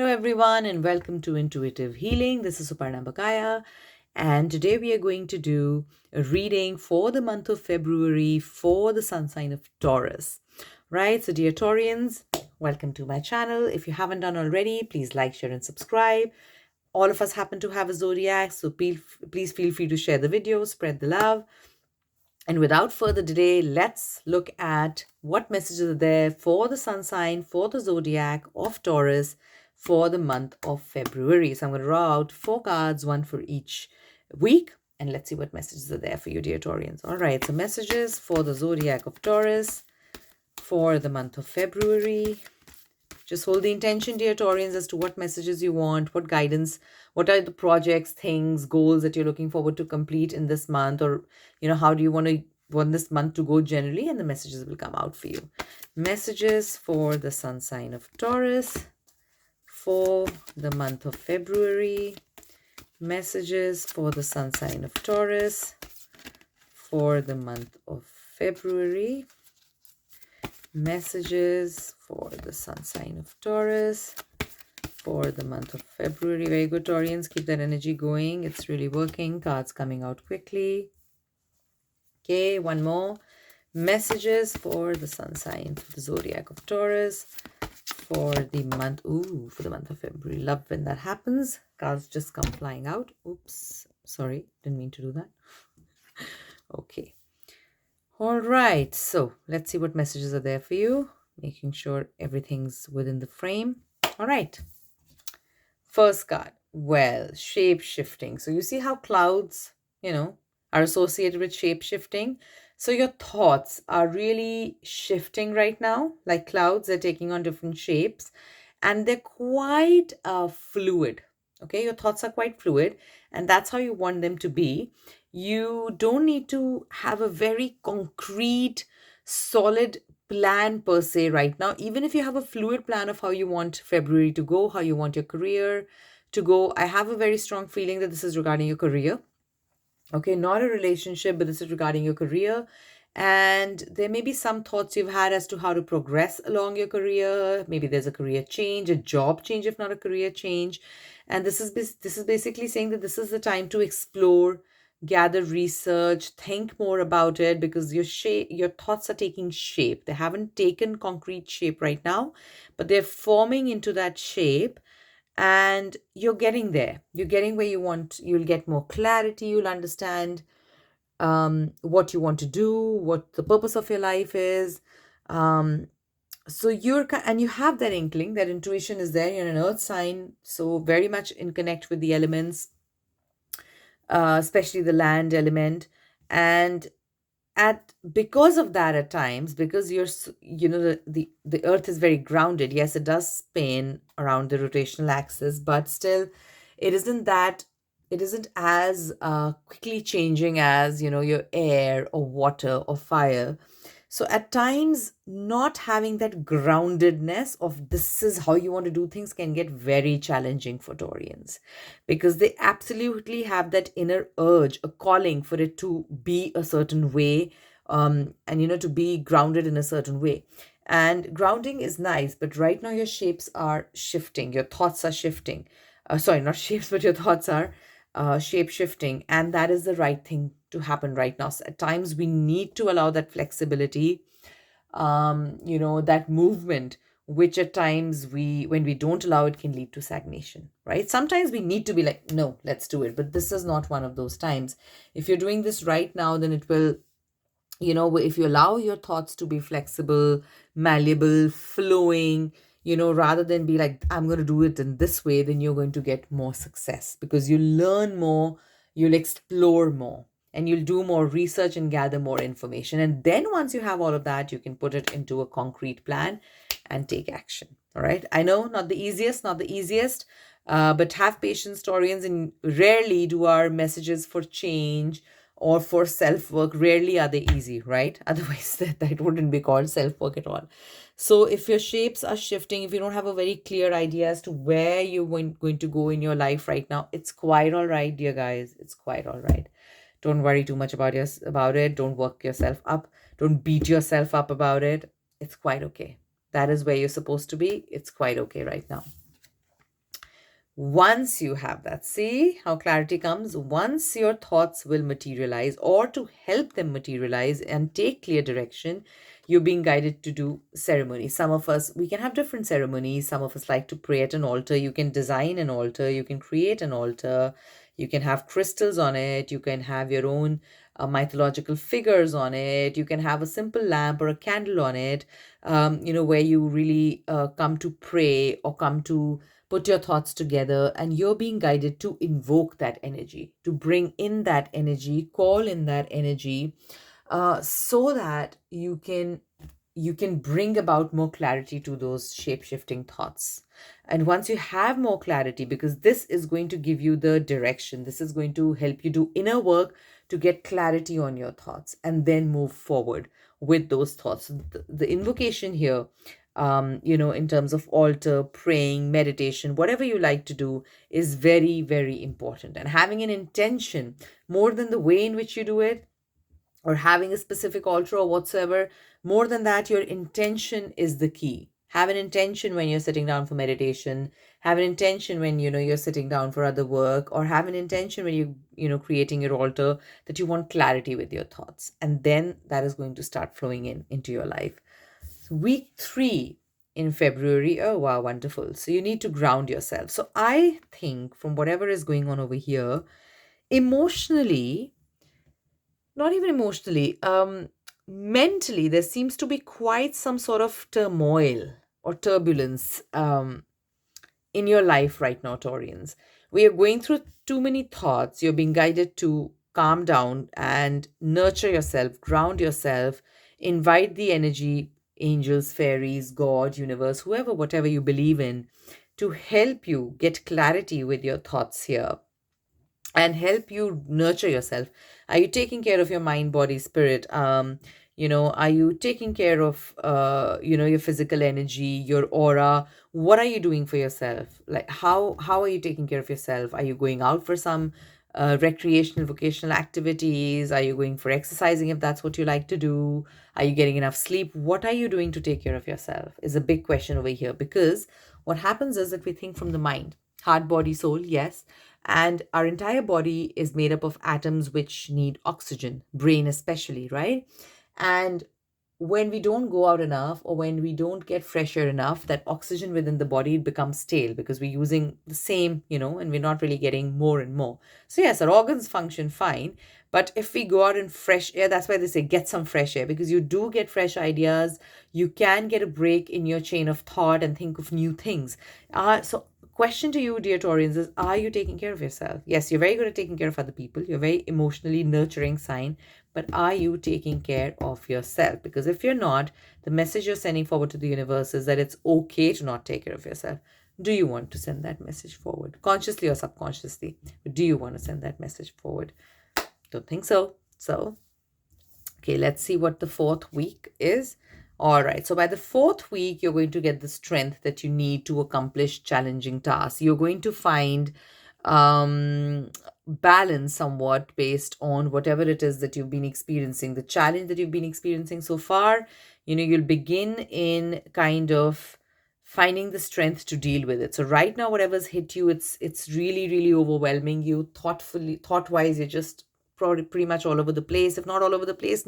Hello everyone and welcome to Intuitive Healing. This is Suparna.bakaya and today we are going to do a reading for the month of February for the sun sign of Taurus. Right, so dear Taurians, welcome to my channel. If you haven't done already, please like, share and subscribe. All of us happen to have a zodiac, so please feel free to share the video, spread the love. And without further delay, let's look at what messages are there for the sun sign, for the zodiac of Taurus for the month of February. So I'm going to draw out 4 cards, one for each week. And let's see what messages are there for you, dear Taurians. All right, so messages for the zodiac of Taurus for the month of February. Just hold the intention, dear Taurians, as to what messages you want, what guidance, what are the projects, things, goals that you're looking forward to complete in this month, or, how do you want this month to go generally, and the messages will come out for you. Messages for the sun sign of Taurus for the month of February. Messages for the sun sign of Taurus for the month of February. Messages for the sun sign of Taurus for the month of February. Very good, Taurians. Keep that energy going. It's really working. Cards coming out quickly. Okay, one more. Messages for the sun sign, for the zodiac of Taurus for the month, for the month of February. Love when that happens. Cards just come flying out. Oops, sorry, didn't mean to do that. Okay. All right, so let's see what messages are there for you, making sure everything's within the frame. All right. First card, well, shape-shifting. So you see how clouds, are associated with shape-shifting. So your thoughts are really shifting right now, like clouds. They're taking on different shapes and they're quite fluid. Okay, your thoughts are quite fluid and that's how you want them to be. You don't need to have a very concrete, solid plan per se right now. Even if you have a fluid plan of how you want February to go, how you want your career to go, I have a very strong feeling that this is regarding your career. Okay, not a relationship, but this is regarding your career. And there may be some thoughts you've had as to how to progress along your career. Maybe there's a career change, a job change, if not a career change. And this is basically saying that this is the time to explore, gather research, think more about it, because your thoughts are taking shape. They haven't taken concrete shape right now, but they're forming into that shape. And you're getting there. You're getting where you want. You'll get more clarity. You'll understand what you want to do, what the purpose of your life is. So you have that inkling, that intuition is there. You're an earth sign, so very much in connect with the elements, especially the land element. And because of that, at times, because the earth is very grounded. Yes, it does spin around the rotational axis, but still it isn't as quickly changing as your air or water or fire. So at times, not having that groundedness of this is how you want to do things can get very challenging for Taurians, because they absolutely have that inner urge, a calling for it to be a certain way, and to be grounded in a certain way. And grounding is nice, but right now your shapes are shifting, your thoughts are shifting. Sorry, not shapes, but your thoughts are shape shifting, and that is the right thing to happen right now. So at times we need to allow that flexibility, that movement, which at times when we don't allow it, can lead to stagnation, right? Sometimes we need to be like, no, let's do it, but this is not one of those times. If you're doing this right now, then it will, if you allow your thoughts to be flexible, malleable, flowing, rather than be like, I'm going to do it in this way, then you're going to get more success, because you learn more, you'll explore more, and you'll do more research and gather more information. And then once you have all of that, you can put it into a concrete plan and take action. All right. I know, not the easiest, but have patience, Taurians, and rarely do our messages for change or for self-work, rarely are they easy, right? Otherwise, that wouldn't be called self-work at all. So if your shapes are shifting, if you don't have a very clear idea as to where you're going to go in your life right now, it's quite all right, dear guys. It's quite all right. Don't worry too much about it. Don't work yourself up. Don't beat yourself up about it. It's quite okay. That is where you're supposed to be. It's quite okay right now. Once you have that, see how clarity comes? Once your thoughts will materialize, or to help them materialize and take clear direction, you're being guided to do ceremony. Some of us, we can have different ceremonies. Some of us like to pray at an altar. You can design an altar, you can create an altar, you can have crystals on it, you can have your own mythological figures on it, you can have a simple lamp or a candle on it, where you really come to pray or come to put your thoughts together, and you're being guided to invoke that energy, to bring in that energy, call in that energy, so that you can bring about more clarity to those shape-shifting thoughts. And once you have more clarity, because this is going to give you the direction, this is going to help you do inner work to get clarity on your thoughts and then move forward with those thoughts. The invocation here, in terms of altar, praying, meditation, whatever you like to do, is very, very important. And having an intention more than the way in which you do it, or having a specific altar or whatsoever, more than that, your intention is the key. Have an intention when you're sitting down for meditation. Have an intention when you're sitting down for other work, or have an intention when creating your altar, that you want clarity with your thoughts, and then that is going to start flowing into your life. So week 3 in February. Oh wow, wonderful. So you need to ground yourself. So I think from whatever is going on over here, emotionally, not even emotionally, mentally, there seems to be quite some sort of turmoil or turbulence in your life right now, Taurians. We are going through too many thoughts. You're being guided to calm down and nurture yourself, ground yourself, invite the energy, angels, fairies, God, universe, whoever, whatever you believe in, to help you get clarity with your thoughts here and help you nurture yourself. Are you taking care of your mind, body, spirit? Are you taking care of your physical energy, your aura? What are you doing for yourself? Like how are you taking care of yourself? Are you going out for some recreational vocational activities? Are you going for exercising if that's what you like to do? Are you getting enough sleep? What are you doing to take care of yourself is a big question over here, because what happens is that we think from the mind, heart, body, soul, yes, and our entire body is made up of atoms which need oxygen, brain especially, right? And when we don't go out enough, or when we don't get fresh air enough, that oxygen within the body becomes stale, because we're using the same, and we're not really getting more and more. So yes, our organs function fine, but if we go out in fresh air, that's why they say get some fresh air, because you do get fresh ideas. You can get a break in your chain of thought and think of new things. So question to you, dear Taurians, is, are you taking care of yourself? Yes, you're very good at taking care of other people. You're very emotionally nurturing sign, but are you taking care of yourself? Because if you're not, the message you're sending forward to the universe is that it's okay to not take care of yourself. Do you want to send that message forward, consciously or subconsciously? Do you want to send that message forward? Don't think so. So, okay, let's see what the 4th week is. All right, so by the 4th week, you're going to get the strength that you need to accomplish challenging tasks. You're going to find balance somewhat based on whatever it is that you've been experiencing, the challenge that you've been experiencing so far. You'll begin in kind of finding the strength to deal with it. So right now, whatever's hit you, it's really, really overwhelming you. Thought-wise, you're just pretty much all over the place. If not all over the place,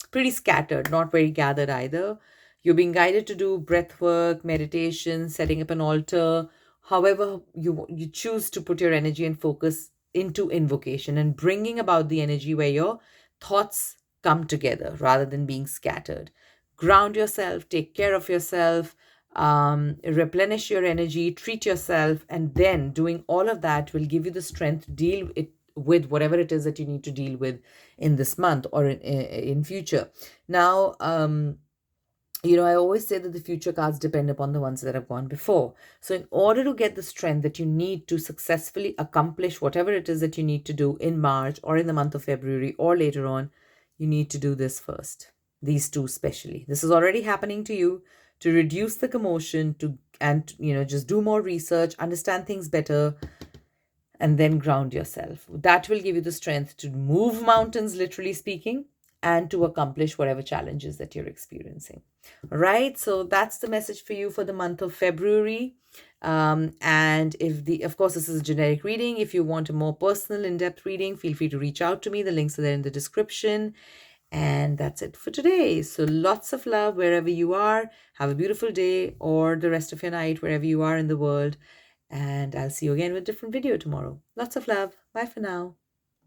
pretty scattered, not very gathered either. You're being guided to do breath work, meditation, setting up an altar, however you choose to put your energy and focus into invocation, and bringing about the energy where your thoughts come together rather than being scattered. Ground yourself, take care of yourself, replenish your energy, treat yourself, and then doing all of that will give you the strength to deal with whatever it is that you need to deal with in this month or in future. Now, I always say that the future cards depend upon the ones that have gone before. So in order to get the strength that you need to successfully accomplish whatever it is that you need to do in March or in the month of February or later on, you need to do this first. These two especially. This is already happening to you, to reduce the commotion, and just do more research, understand things better, and then ground yourself. That will give you the strength to move mountains, literally speaking, and to accomplish whatever challenges that you're experiencing. All right, so that's the message for you for the month of February. And of course, this is a generic reading. If you want a more personal, in-depth reading, feel free to reach out to me. The links are there in the description. And that's it for today. So lots of love wherever you are. Have a beautiful day or the rest of your night, wherever you are in the world. And I'll see you again with a different video tomorrow. Lots of love. Bye for now.